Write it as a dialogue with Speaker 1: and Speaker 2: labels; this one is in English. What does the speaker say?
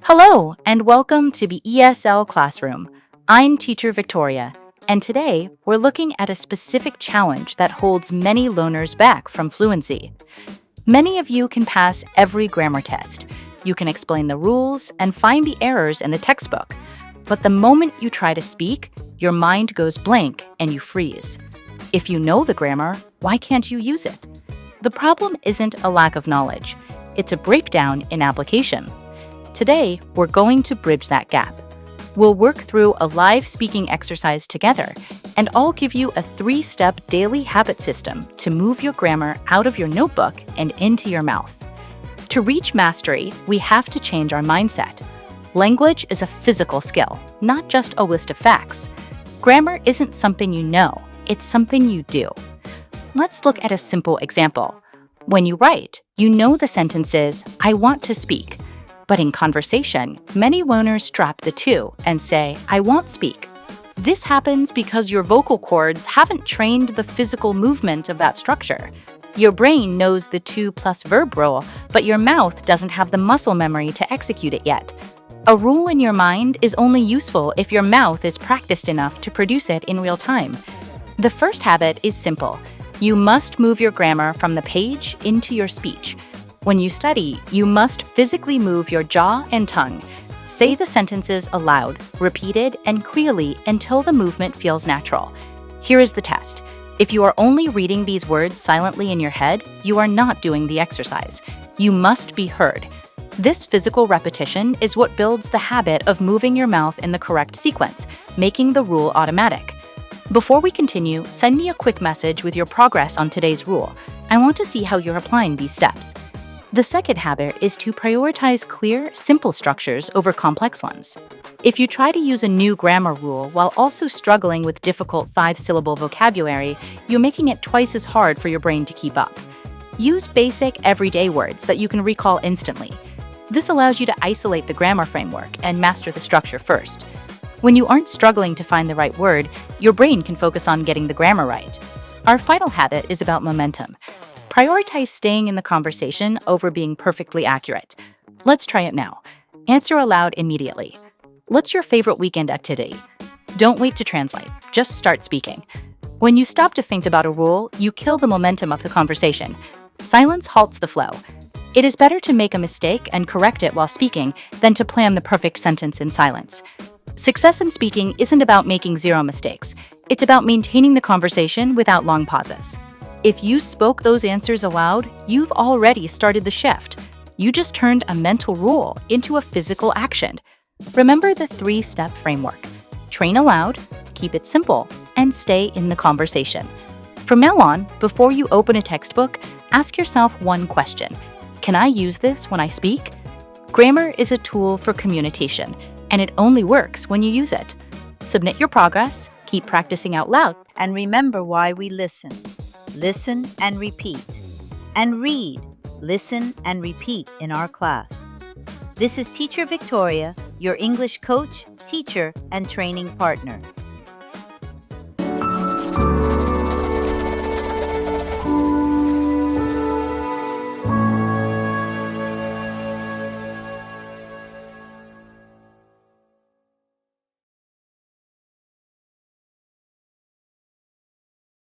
Speaker 1: Hello, and welcome to the ESL Classroom. I'm teacher Victoria, and today we're looking at a specific challenge that holds many learners back from fluency. Many of you can pass every grammar test. You can explain the rules and find the errors in the textbook. But the moment you try to speak, your mind goes blank and you freeze. If you know the grammar, why can't you use it? The problem isn't a lack of knowledge. It's a breakdown in application. Today, we're going to bridge that gap. We'll work through a live speaking exercise together, and I'll give you a 3-step daily habit system to move your grammar out of your notebook and into your mouth. To reach mastery, we have to change our mindset. Language is a physical skill, not just a list of facts. Grammar isn't something you know, it's something you do. Let's look at a simple example. When you write, you know the sentences, "I want to speak." But in conversation, many learners strap the two and say, "I won't speak." This happens because your vocal cords haven't trained the physical movement of that structure. Your brain knows the to plus verb rule, but your mouth doesn't have the muscle memory to execute it yet. A rule in your mind is only useful if your mouth is practiced enough to produce it in real time. The first habit is simple. You must move your grammar from the page into your speech. When you study, you must physically move your jaw and tongue. Say the sentences aloud, repeated and clearly until the movement feels natural. Here is the test. If you are only reading these words silently in your head, you are not doing the exercise. You must be heard. This physical repetition is what builds the habit of moving your mouth in the correct sequence, making the rule automatic. Before we continue, send me a quick message with your progress on today's rule. I want to see how you're applying these steps. The second habit is to prioritize clear, simple structures over complex ones. If you try to use a new grammar rule while also struggling with difficult 5-syllable vocabulary, you're making it twice as hard for your brain to keep up. Use basic, everyday words that you can recall instantly. This allows you to isolate the grammar framework and master the structure first. When you aren't struggling to find the right word, your brain can focus on getting the grammar right. Our final habit is about momentum. Prioritize staying in the conversation over being perfectly accurate. Let's try it now. Answer aloud immediately. What's your favorite weekend activity? Don't wait to translate. Just start speaking. When you stop to think about a rule, you kill the momentum of the conversation. Silence halts the flow. It is better to make a mistake and correct it while speaking than to plan the perfect sentence in silence. Success in speaking isn't about making 0 mistakes. It's about maintaining the conversation without long pauses. If you spoke those answers aloud, you've already started the shift. You just turned a mental rule into a physical action. Remember the 3-step framework. Train aloud, keep it simple, and stay in the conversation. From now on, before you open a textbook, ask yourself one question. Can I use this when I speak? Grammar is a tool for communication, and it only works when you use it. Submit your progress, keep practicing out loud,
Speaker 2: And remember why we listen. Listen and repeat. And read, listen and repeat in our class. This is Teacher Victoria, your English coach, teacher, and training partner.